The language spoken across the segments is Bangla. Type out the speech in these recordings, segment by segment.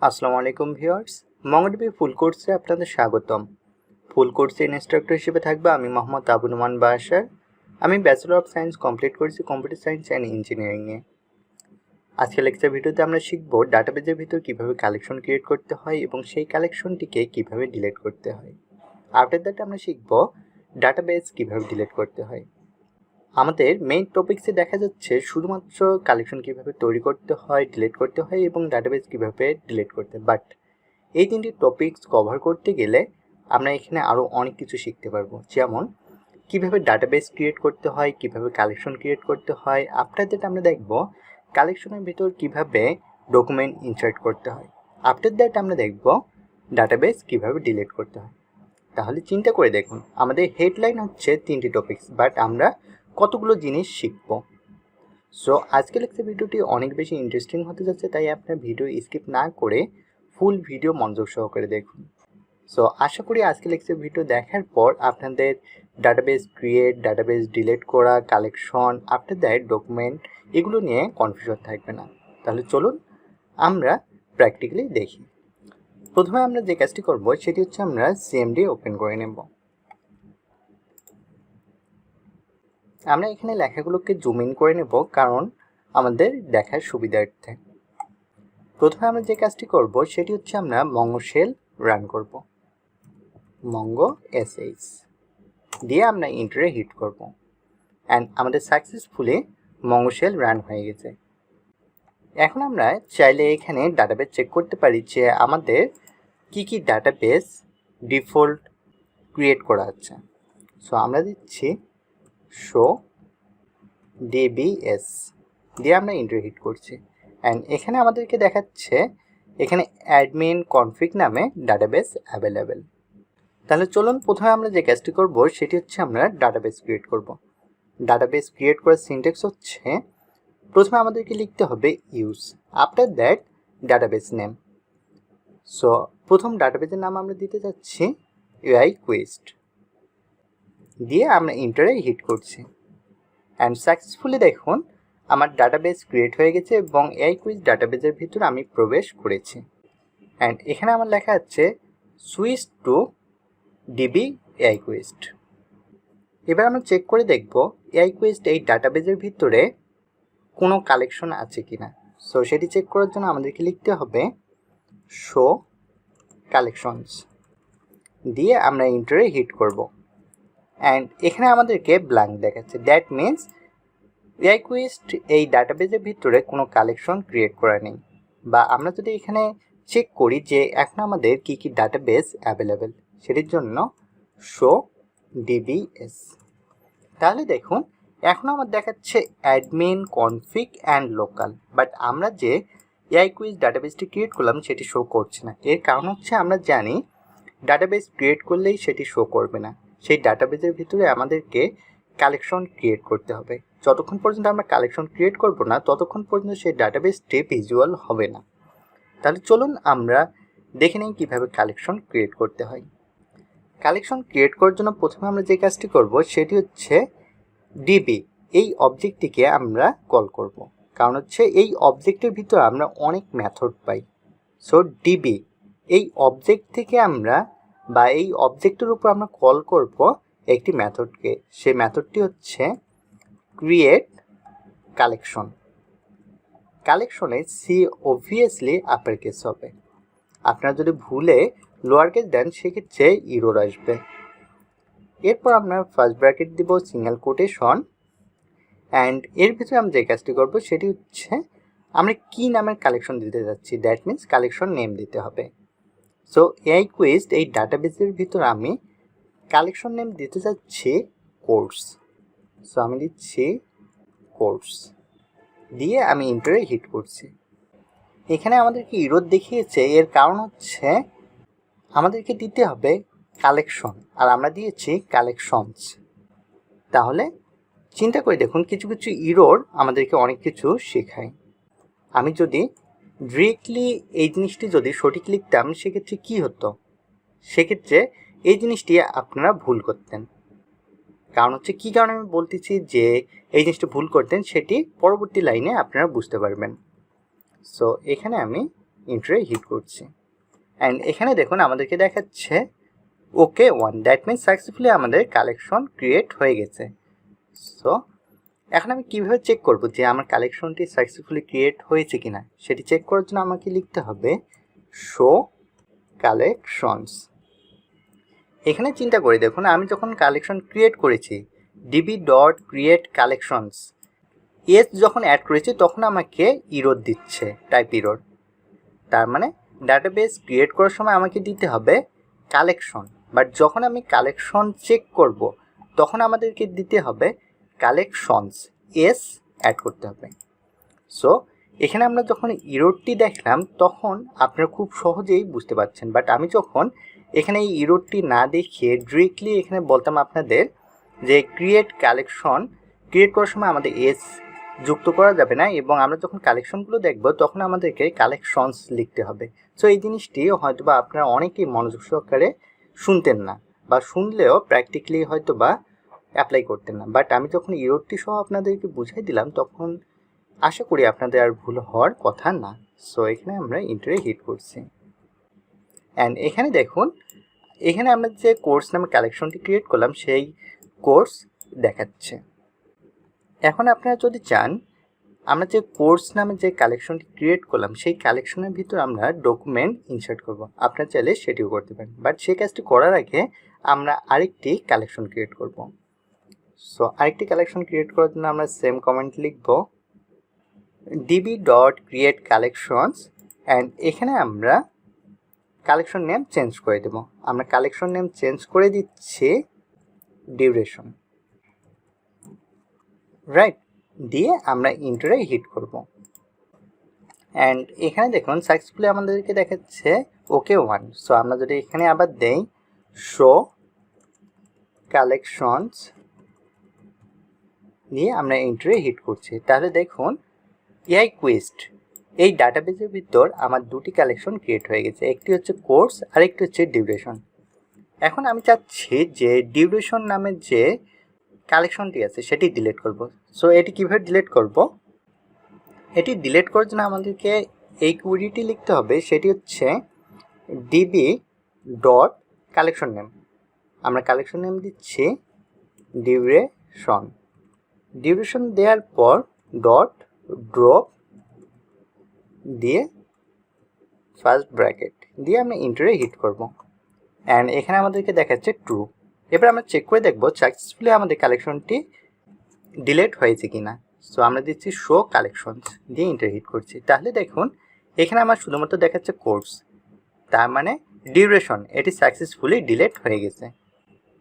আসসালামু আলাইকুম ভিউয়ার্স, MongoDB ফুল কোর্সে আপনাদের স্বাগতম। ফুল কোর্সে ইনস্ট্রাক্টর হিসেবে থাকবে আমি মোহাম্মদ আবুল নুমান বাশার। আমি ব্যাচেলর অফ সায়েন্স কমপ্লিট করেছি কম্পিউটার সায়েন্স অ্যান্ড ইঞ্জিনিয়ারিংয়ে। আজকে লেকচার ভিডিওতে আমরা শিখব ডাটাবেজের ভিতর কীভাবে কালেকশন ক্রিয়েট করতে হয় এবং সেই কালেকশনটিকে কীভাবে ডিলিট করতে হয়। আফটার দ্যাট আমরা শিখব ডাটাবেজ কীভাবে ডিলিট করতে হয়। আমাদের মেইন টপিক্সে দেখা যাচ্ছে শুধুমাত্র কালেকশন কীভাবে তৈরি করতে হয়, ডিলিট করতে হয় এবং ডাটাবেজ কীভাবে ডিলিট করতে হয়। বাট এই তিনটি টপিকস কভার করতে গেলে আমরা এখানে আরও অনেক কিছু শিখতে পারবো, যেমন কীভাবে ডাটাবেস ক্রিয়েট করতে হয়, কীভাবে কালেকশন ক্রিয়েট করতে হয়। আফটার দ্যাট আমরা দেখব কালেকশনের ভিতর কীভাবে ডকুমেন্ট ইনসার্ট করতে হয়। আফটার দ্যাট আমরা দেখব ডাটাবেস কীভাবে ডিলিট করতে হয়। তাহলে চিন্তা করে দেখুন, আমাদের হেডলাইন হচ্ছে তিনটি টপিকস, বাট আমরা কতগুলো জিনিস শিখব। সো আজকের লেকচার ভিডিওটি অনেক বেশি ইন্টারেস্টিং হতে যাচ্ছে, তাই আপনার ভিডিও স্কিপ না করে ফুল ভিডিও মনোযোগ সহকারে দেখুন। সো আশা করি আজকের লেকচার ভিডিও দেখার পর আপনাদের ডাটাবেস ক্রিয়েট, ডাটাবেস ডিলিট করা, কালেকশন, আফটার দ্যাট ডকুমেন্ট, এগুলো নিয়ে কনফিউশন থাকবে না। তাহলে চলুন আমরা প্র্যাকটিক্যালি দেখি। প্রথমে আমরা যে কাজটি করব সেটি হচ্ছে আমরা সিএমডি ওপেন করে নেব। আমরা এখানে লেখাগুলোকে জুম ইন করে নেব, কারণ আমাদের দেখার সুবিধার্থে। প্রথমে আমরা যে কাজটি করব সেটি হচ্ছে আমরা মঙ্গো শেল রান করব। মঙ্গো sh দিয়ে আমরা এন্টারে হিট করব, অ্যান্ড আমাদের সাকসেসফুলি মঙ্গো শেল রান হয়ে গেছে। এখন আমরা চাইলে এখানে ডাটাবেস চেক করতে পারি যে আমাদের কি কি ডাটাবেস ডিফল্ট ক্রিয়েট করা আছে। সো আমরা দিচ্ছি শো dbs দিয়ে আমরা এন্টার হিট করছি, অ্যান্ড এখানে আমাদেরকে দেখাচ্ছে এখানে অ্যাডমিন কনফিগ নামে ডাটাবেস অ্যাভেলেবেল। তাহলে চলুন প্রথমে আমরা যে কাজটি করব সেটি হচ্ছে আমরা ডাটাবেস ক্রিয়েট করব। ডাটাবেস ক্রিয়েট করার সিনট্যাক্স হচ্ছে প্রথমে আমাদেরকে লিখতে হবে use, after that database name. So প্রথম ডাটাবেসের নাম আমরা দিতে যাচ্ছি AI কুইস্ট দিয়ে আমরা এন্টারে হিট করছি, অ্যান্ড সাকসেসফুলি দেখুন আমার ডাটাবেস ক্রিয়েট হয়ে গেছে এবং AI কুইজ ডাটাবেসের ভিতরে আমি প্রবেশ করেছি। অ্যান্ড এখানে আমার লেখা আছে switch to DB AI quest. এবার আমরা চেক করে দেখব AI কুইস্ট এই ডাটাবেসের ভিতরে কোনো কালেকশন আছে কিনা। সো সেটি চেক করার জন্য আমাদেরকে লিখতে হবে শো কালেকশনস দিয়ে আমরা এন্টারে হিট করব, অ্যান্ড এখানে আমাদেরকে ব্ল্যাঙ্ক দেখাচ্ছে। দ্যাট মিনস AI কুইস্ট এই ডাটাবেসের ভিতরে কোনো কালেকশন ক্রিয়েট করা নেই। বা আমরা যদি এখানে চেক করি যে এখন আমাদের কি কি ডাটাবেস অ্যাভেলেবেল, সেটির জন্য শো dbs। তাহলে দেখুন এখন আমার দেখাচ্ছে admin config and local, but আমরা যে AI কুইজ ডাটাবেসটি ক্রিয়েট করলাম সেটি শো করছে না। এর কারণ হচ্ছে আমরা জানি ডাটাবেস ক্রিয়েট করলেই সেটি শো করবে না, সেই ডাটাবেসের ভিতরে আমাদেরকে কালেকশন ক্রিয়েট করতে হবে। যতক্ষণ পর্যন্ত আমরা কালেকশন ক্রিয়েট করব না ততক্ষণ পর্যন্ত সেই ডাটাবেসটি ভিজুয়াল হবে না। তাহলে চলুন আমরা দেখে নিই কীভাবে কালেকশন ক্রিয়েট করতে হয়। কালেকশন ক্রিয়েট করার জন্য প্রথমে আমরা যে কাজটি করব সেটি হচ্ছে ডিবি এই অবজেক্টটিকে আমরা কল করব, কারণ হচ্ছে এই অবজেক্টের ভিতরে আমরা অনেক মেথড পাই। সো ডিবি এই অবজেক্ট থেকে আমরা বা এই অবজেক্টের উপর আমরা কল করব একটি মেথডকে। সেই মেথডটি হচ্ছে ক্রিয়েট কালেকশন। কালেকশনে সি অবভিয়াসলি আপার কেস হবে, আপনারা যদি ভুলে লোয়ার কেস দেন সেক্ষেত্রে ইরর আসবে। এরপর আমরা ফার্স্ট ব্র্যাকেট দিব সিঙ্গেল কোটেশন, অ্যান্ড এর ভিতরে আমরা যে কাজটি করব সেটি হচ্ছে আমরা কি নামের কালেকশন দিতে যাচ্ছি। দ্যাট মিনস কালেকশন নেম দিতে হবে। সো AI কুইস্ট এই ডাটাবেসের ভিতরে আমি কালেকশন নেম দিতে যাচ্ছি কোর্স। সো আমি দিচ্ছি কোর্স দিয়ে আমি এন্টারে হিট করছি। এখানে আমাদেরকে ইরর দেখিয়েছে, এর কারণ হচ্ছে আমাদেরকে দিতে হবে কালেকশন আর আমরা দিয়েছি কালেকশনস। তাহলে চিন্তা করে দেখুন কিছু কিছু ইরর আমাদেরকে অনেক কিছু শেখায়। আমি যদি ডিরেক্টলি এই জিনিসটি যদি সঠিক লিখতাম সেক্ষেত্রে কী হতো, সেক্ষেত্রে এই জিনিসটি আপনারা ভুল করতেন। কারণ হচ্ছে কী কারণে আমি বলতেছি যে এই জিনিসটা ভুল করতেন সেটি পরবর্তী লাইনে আপনারা বুঝতে পারবেন। সো এখানে আমি ইন্টারে হিট করছি অ্যান্ড এখানে দেখুন আমাদেরকে দেখাচ্ছে ওকে 1, দ্যাট মিনস সাকসেসফুলি আমাদের কালেকশন ক্রিয়েট হয়ে গেছে। সো এখন আমি কীভাবে চেক করব যে আমার কালেকশনটি সাকসেসফুলি ক্রিয়েট হয়েছে কিনা, সেটি চেক করার জন্য আমাকে লিখতে হবে শো কালেকশনস। এখানে চিন্তা করে দেখুন, আমি যখন কালেকশন ক্রিয়েট করেছি db.create_collections এস যখন অ্যাড করেছি তখন আমাকে ইরর দিচ্ছে, টাইপ ইরর। তার মানে ডাটাবেস ক্রিয়েট করার সময় আমাকে দিতে হবে কালেকশন, বাট যখন আমি কালেকশন চেক করব তখন আমাদেরকে দিতে হবে কালেকশনস, এস অ্যাড করতে হবে। সো এখানে আমরা যখন ইররটি দেখলাম তখন আপনারা খুব সহজেই বুঝতে পারছেন, বাট আমি যখন এখানে এই ইররটি না দেখিয়ে ডিরেক্টলি এখানে বলতাম আপনাদের যে ক্রিয়েট কালেকশন ক্রিয়েট করার সময় আমাদের এস যুক্ত করা যাবে না, এবং আমরা যখন কালেকশনগুলো দেখব তখন আমাদেরকে কালেকশনস লিখতে হবে। সো এই জিনিসটি হয়তো বা আপনারা অনেকেই মনোযোগ সহকারে শুনতেন না, বা শুনলেও প্র্যাকটিক্যালি হয়তো বা অ্যাপ্লাই করতেন না, বাট আমি যখন ইররটি সহ আপনাদেরকে বুঝাই দিলাম তখন আশা করি আপনাদের আর ভুল হওয়ার কথা না। সো এখানে আমরা ইন্টারে হিট করছি অ্যান্ড এখানে দেখুন, এখানে আমরা যে কোর্স নামে কালেকশনটি ক্রিয়েট করলাম সেই কোর্স দেখাচ্ছে। এখন আপনারা যদি চান আমরা যে কোর্স নামে যে কালেকশনটি ক্রিয়েট করলাম সেই কালেকশনের ভিতর আমরা ডকুমেন্ট ইনসার্ট করব, আপনারা চাইলে সেটিও করতে পারেন, বাট সেই কাজটি করার আগে আমরা আরেকটি কালেকশন ক্রিয়েট করব। সো আরেকটি কালেকশন ক্রিয়েট করার জন্য আমরা সেম কমেন্ট লিখব db.create_collections অ্যান্ড এখানে আমরা কালেকশন নেম চেঞ্জ করে দেব। আমরা কালেকশন নেম চেঞ্জ করে দিচ্ছি ডিউরেশন, রাইট, দিয়ে আমরা ইন্টারে হিট করব অ্যান্ড এখানে দেখুন সাকসেসফুলি আমাদেরকে দেখাচ্ছে ওকে 1। সো আমরা যদি এখানে আবার দেই শো কালেকশনস দিয়ে আমরা ইন্টারে হিট করছি, তাহলে দেখুন এআই কুইস্ট এই ডাটাবেসের ভিতর আমার দুটি কালেকশন ক্রিয়েট হয়ে গেছে, একটি হচ্ছে কোর্স আর একটি হচ্ছে ডিউরেশন। এখন আমি চাচ্ছি যে ডিউরেশন নামে যে কালেকশনটি আছে সেটি ডিলিট করব। সো এটি কীভাবে ডিলিট করব? এটি ডিলিট করার জন্য আমাদেরকে এই কুইরিটি লিখতে হবে, সেটি হচ্ছে db.collection নেম। আমরা কালেকশন নেম দিচ্ছি ডিউরেশন দেওয়ার পর ডট ড্রপ দিয়ে ফার্স্ট ব্র্যাকেট দিয়ে আমরা ইন্টারে হিট করব অ্যান্ড এখানে আমাদেরকে দেখাচ্ছে ট্রু। এবার আমরা চেক করে দেখব সাকসেসফুলি আমাদের কালেকশনটি ডিলিট হয়েছে কিনা। সো আমরা দিচ্ছি শো কালেকশনস দিয়ে ইন্টারে হিট করছি, তাহলে দেখুন এখানে আমার শুধুমাত্র দেখাচ্ছে কোর্স, তার মানে ডিউরেশন এটি সাকসেসফুলি ডিলিট হয়ে গেছে।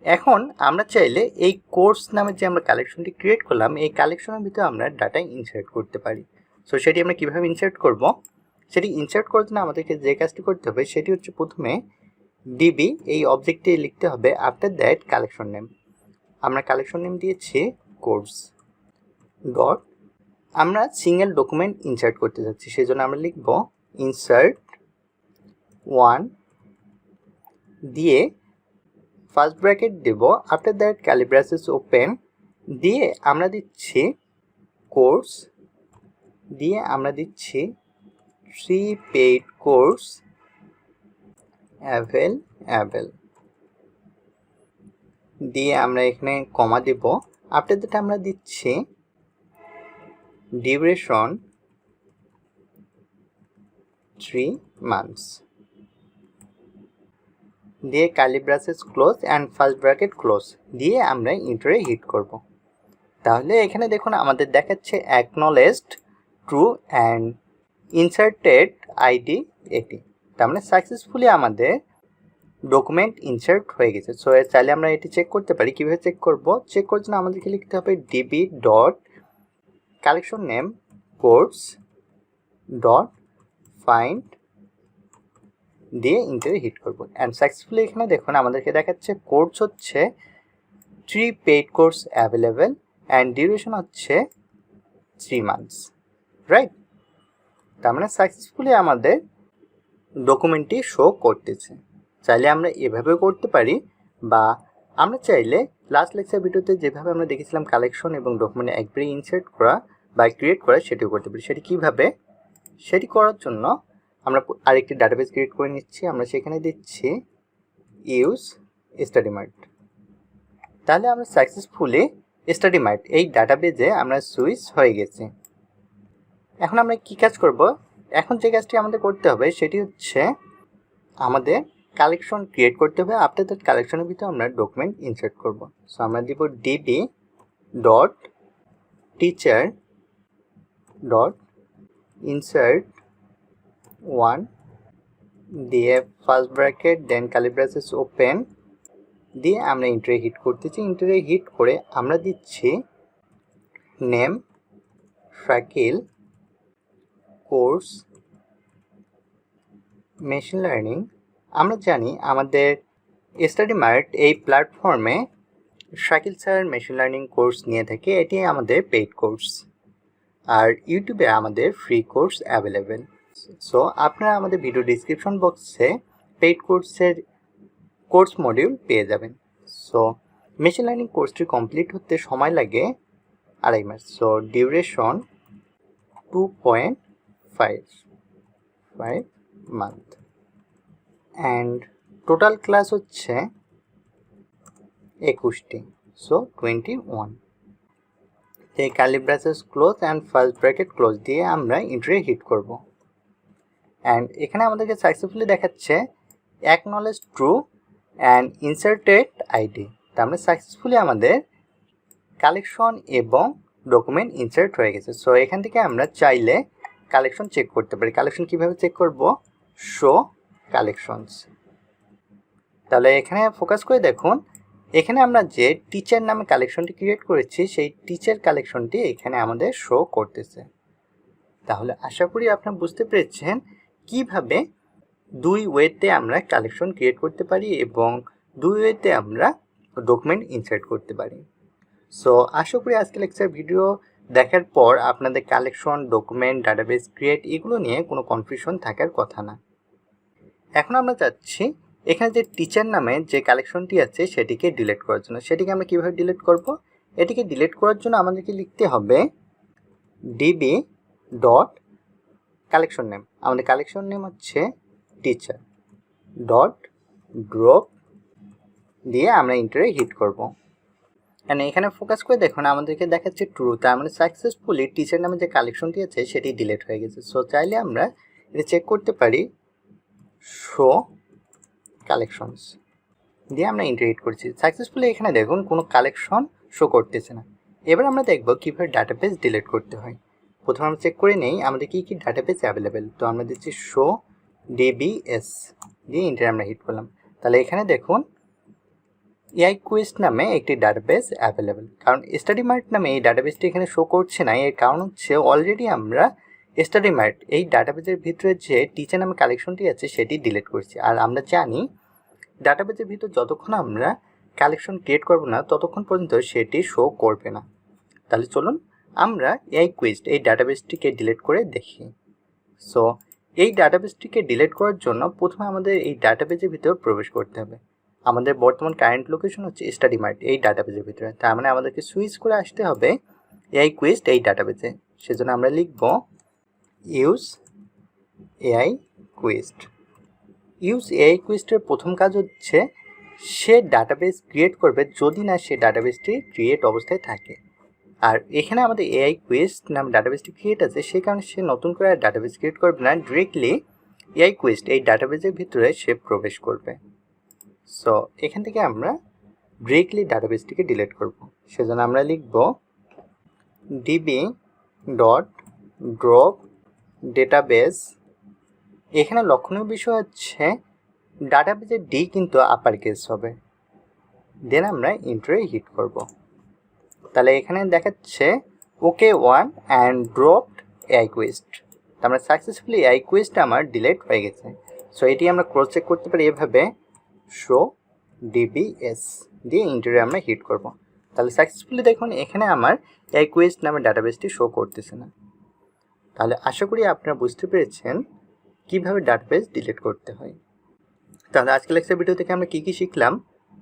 এখন আমরা চাইলে এই কোর্স নামে যে আমরা কালেকশনটি ক্রিয়েট করলাম এই কালেকশনের ভিতরে আমরা ডাটা ইনসার্ট করতে পারি। সো সেটি আমরা কীভাবে ইনসার্ট করব? সেটি ইনসার্ট করার জন্য আমাদেরকে যে কাজটি করতে হবে সেটি হচ্ছে প্রথমে ডিবি এই অবজেক্টটি লিখতে হবে, আফটার দ্যাট কালেকশন নেম। আমরা কালেকশন নেম দিয়েছি কোর্স ডট, আমরা সিঙ্গেল ডকুমেন্ট ইনসার্ট করতে যাচ্ছি সেই জন্য আমরা লিখব ইনসার্ট 1 দিয়ে ফার্স্ট ব্র্যাকেট দেব, after that curly braces open দিয়ে আমরা দিচ্ছি কোর্স দিয়ে আমরা দিচ্ছি 3 পেইড কোর্স অ্যাভেলেবল দিয়ে আমরা এখানে কমা দেব, আফটার দ্যাট আমরা দিচ্ছি ডিউরেশন 3 months দিয়ে curly braces close and first bracket close দিয়ে আমরা ইন্টারে হিট করব। তাহলে এখানে দেখুন আমাদের দেখাচ্ছে অ্যাকনলেজড ট্রু অ্যান্ড ইনসার্টেড আইডি এটি, তার মানে সাকসেসফুলি আমাদের ডকুমেন্ট ইনসার্ট হয়ে গেছে। সো চাইলে আমরা এটি চেক করতে পারি। কীভাবে চেক করব? চেক করার জন্য আমাদেরকে লিখতে হবে DB dot collection name course dot find দিয়ে ইন্টারে হিট করব অ্যান্ড সাকসেসফুলি এখানে দেখুন আমাদেরকে দেখাচ্ছে কোর্স হচ্ছে 3 paid course available and duration হচ্ছে 3 months, রাইট। তার মানে সাকসেসফুলি আমাদের ডকুমেন্টটি শো করতেছে। চাইলে আমরা এভাবেও করতে পারি, বা আমরা চাইলে লাস্ট লেকচার ভিডিওতে যেভাবে আমরা দেখেছিলাম কালেকশন এবং ডকুমেন্ট একবারে ইনসার্ট করা বা ক্রিয়েট করা সেটিও করতে পারি। সেটি কীভাবে? সেটি করার জন্য আমরা আরেকটি ডাটাবেস ক্রিয়েট করে নিচ্ছি। আমরা সেখানে দিচ্ছি ইউজ স্টাডি মার্ট। তাহলে আমরা সাকসেসফুলি স্টাডি মার্ট এই ডাটাবেজে আমরা সুইচ হয়ে গেছি। এখন আমরা কি কাজ করব? এখন যে কাজটি আমাদের করতে হবে সেটি হচ্ছে আমাদের কালেকশন ক্রিয়েট করতে হবে। আফটার দ্যাট কালেকশনের ভিতরে আমরা ডকুমেন্ট ইনসার্ট করব। সো আমরা দিব DB dot teacher dot insert 1 দিয়ে ফার্স্ট ব্র্যাকেট দেন কার্লি ব্রেসেস ওপেন দিয়ে আমরা ইন্টারে হিট করতেছি। ইন্টারে হিট করে আমরা দিচ্ছি name Shakil course machine learning. আমরা জানি আমাদের স্টাডি মার্ট এই প্ল্যাটফর্মে Shakil sir machine learning course নিয়ে থাকে। এটি আমাদের পেইড কোর্স, আর ইউটিউবে আমাদের ফ্রি কোর্স অ্যাভেলেবেল। সো আপনারা আমাদের ভিডিও ডিসক্রিপশন বক্সে পেইড কোর্সের কোর্স মডিউল পেয়ে যাবেন। সো মেশিন লার্নিং কোর্সটি কমপ্লিট হতে সময় লাগে 2.5 মাস। So duration 2.5 month and total class হচ্ছে 21টি। সো 21। এই curly braces close and first bracket close দিয়ে আমরা ইন্টারে হিট করব। অ্যান্ড এখানে আমাদেরকে সাকসেসফুলি দেখাচ্ছে acknowledge true and inserted ID. তা আমরা সাকসেসফুলি আমাদের কালেকশন এবং ডকুমেন্ট ইনসার্ট হয়ে গেছে। সো এখান থেকে আমরা চাইলে কালেকশন চেক করতে পারি। কালেকশন কীভাবে চেক করব? Show collections. তাহলে এখানে ফোকাস করে দেখুন, এখানে আমরা যে টিচার নামে কালেকশনটি ক্রিয়েট করেছি সেই টিচার কালেকশনটি এখানে আমাদের শো করতেছে। তাহলে আশা করি আপনারা বুঝতে পেরেছেন কিভাবে দুই ওয়েতে আমরা কালেকশন ক্রিয়েট করতে পারি এবং দুই ওয়েতে আমরা ডকুমেন্ট ইনসার্ট করতে পারি। সো আশা করি আজকে লেকচার ভিডিও দেখার পর আপনাদের কালেকশন, ডকুমেন্ট, ডাটাবেস ক্রিয়েট এগুলো নিয়ে কোনো কনফিউশন থাকার কথা না। এখন আমরা চাচ্ছি এখানে যে টিচার নামে যে কালেকশনটি আছে সেটিকে ডিলিট করার জন্য। সেটিকে আমরা কীভাবে ডিলিট করব? এটিকে ডিলিট করার জন্য আমাদেরকে লিখতে হবে ডিবি ডট কালেকশন নেম। আমাদের কালেকশন নেম হচ্ছে টিচার ডট ড্রপ দিয়ে আমরা ইন্টারে হিট করব। অ্যান্ড এখানে ফোকাস করে দেখুন আমাদেরকে দেখাচ্ছে ট্রু। তার মানে সাকসেসফুলি টিচার নামে যে কালেকশনটি আছে সেটি ডিলিট হয়ে গেছে। সো চাইলে আমরা এটা চেক করতে পারি শো কালেকশনস দিয়ে আমরা ইন্টারে হিট করছি। সাকসেসফুলি এখানে দেখুন কোনো কালেকশন শো করতেছে না। এবার আমরা দেখব কীভাবে ডাটাবেস ডিলিট করতে হয়। প্রথমে আমরা চেক করে নেই আমাদের কী কী ডাটাবেস অ্যাভেলেবেল। তো আমরা দিচ্ছি শো ডিবিএস দিয়ে ইন্টারে আমরা হিট করলাম। তাহলে এখানে দেখুন এআই কুইস্ট নামে একটি ডাটাবেস অ্যাভেলেবেল। কারণ স্টাডি মার্ট নামে এই ডাটাবেসটি এখানে শো করছে না, এর কারণ হচ্ছে অলরেডি আমরা স্টাডি মার্ট এই ডাটাবেসের ভিতরে যে টিচার নামে কালেকশনটি আছে সেটি ডিলিট করছি। আর আমরা জানি ডাটাবেসের ভিতর যতক্ষণ আমরা কালেকশন ক্রিয়েট করব না ততক্ষণ পর্যন্ত সেটি শো করবে না। তাহলে চলুন আমরা এআই কুইস্ট এই ডাটাবেসটিকে ডিলিট করে দেখি। সো এই ডাটাবেসটিকে ডিলিট করার জন্য প্রথমে আমাদের এই ডাটাবেসের ভিতরে প্রবেশ করতে হবে। আমাদের বর্তমান কারেন্ট লোকেশন হচ্ছে স্টাডি মার্ট এই ডাটাবেসের ভিতরে। তার মানে আমাদেরকে সুইচ করে আসতে হবে এআই কুইস্ট এই ডাটাবেসে। সেজন্য আমরা লিখব use AI quest. Use AI কুইস্টের প্রথম কাজ হচ্ছে সে ডাটাবেস ক্রিয়েট করবে যদি না সে ডাটাবেসটি ক্রিয়েট অবস্থায় থাকে। আর এখানে আমাদের এআই কুইস্ট নাম ডাটাবেসটি ক্রিয়েট আছে, সে কারণে সে নতুন করে ডাটাবেস ক্রিয়েট করবে না, ডিরেক্টলি এআই কুইস্ট এই ডাটাবেসের ভিতরে সে প্রবেশ করবে। সো এখান থেকে আমরা ডিরেক্টলি ডাটাবেসটিকে ডিলিট করব। সেজন্য আমরা লিখব ডিবি ডট ড্রপ ডেটাবেস। এখানে লক্ষণীয় বিষয় হচ্ছে ডাটাবেসের ডি কিন্তু আপার কেস হবে। দেন আমরা ইন্টারে হিট করব। তাহলে এখানে দেখাচ্ছে ওকে 1 অ্যান্ড ড্রপড এআই কুইস্ট। আমরা সাকসেসফুলি এআই কুইস্ট আমার ডিলিট হয়ে গেছে। সো এটি আমরা ক্রস চেক করতে পারি এভাবে শো ডিবিএস দিয়ে ইন্টারে আমরা হিট করব। তাহলে সাকসেসফুলি দেখুন এখানে আমার এআই কুইস্ট নামে ডাটাবেসটি শো করতেছে না। তাহলে আশা করি আপনারা বুঝতে পেরেছেন কীভাবে ডাটাবেস ডিলিট করতে হয়। তাহলে আজকের লেকচার ভিডিও থেকে আমরা কী কী শিখলাম?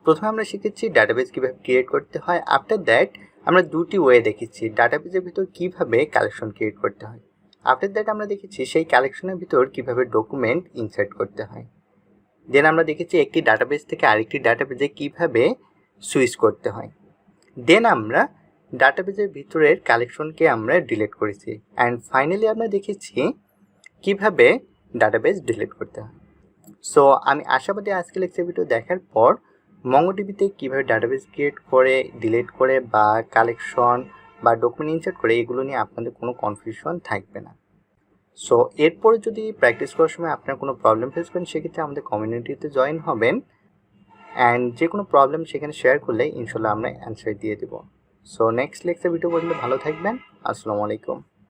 প্রথমে আমরা শিখেছি ডাটাবেস কীভাবে ক্রিয়েট করতে হয়। আফটার দ্যাট আমরা দুটি ওয়ে দেখেছি ডাটাবেসের ভিতর কীভাবে কালেকশন ক্রিয়েট করতে হয়। আফটার দ্যাট আমরা দেখেছি সেই কালেকশনের ভিতর কিভাবে ডকুমেন্ট ইনসার্ট করতে হয়। দেন আমরা দেখেছি একটি ডাটাবেস থেকে আরেকটি ডাটাবেসে কিভাবে সুইচ করতে হয়। দেন আমরা ডাটাবেসের ভিতরের কালেকশনকে আমরা ডিলিট করেছি। অ্যান্ড ফাইনালি আমরা দেখেছি কিভাবে ডাটাবেস ডিলিট করতে হয়। সো আমি আশাবাদী আজকে লেকচার ভিডিও দেখার পর মঙ্গোডিবিতে কীভাবে ডাটাবেস ক্রিয়েট করে, ডিলিট করে বা কালেকশন বা ডকুমেন্ট ইনসার্ট করে এগুলো নিয়ে আপনাদের কোনো কনফিউশন থাকবে না। সো এরপরে যদি প্র্যাকটিস করার সময় আপনার কোনো প্রবলেম ফেস করেন সেক্ষেত্রে আমাদের কমিউনিটিতে জয়েন হবেন, অ্যান্ড যে কোনো প্রবলেম সেখানে শেয়ার করলে ইনশাল্লাহ আমরা অ্যান্সার দিয়ে দেবো। সো নেক্সট লেকচার ভিডিও পর্যন্ত ভালো থাকবেন। আসসালামু আলাইকুম।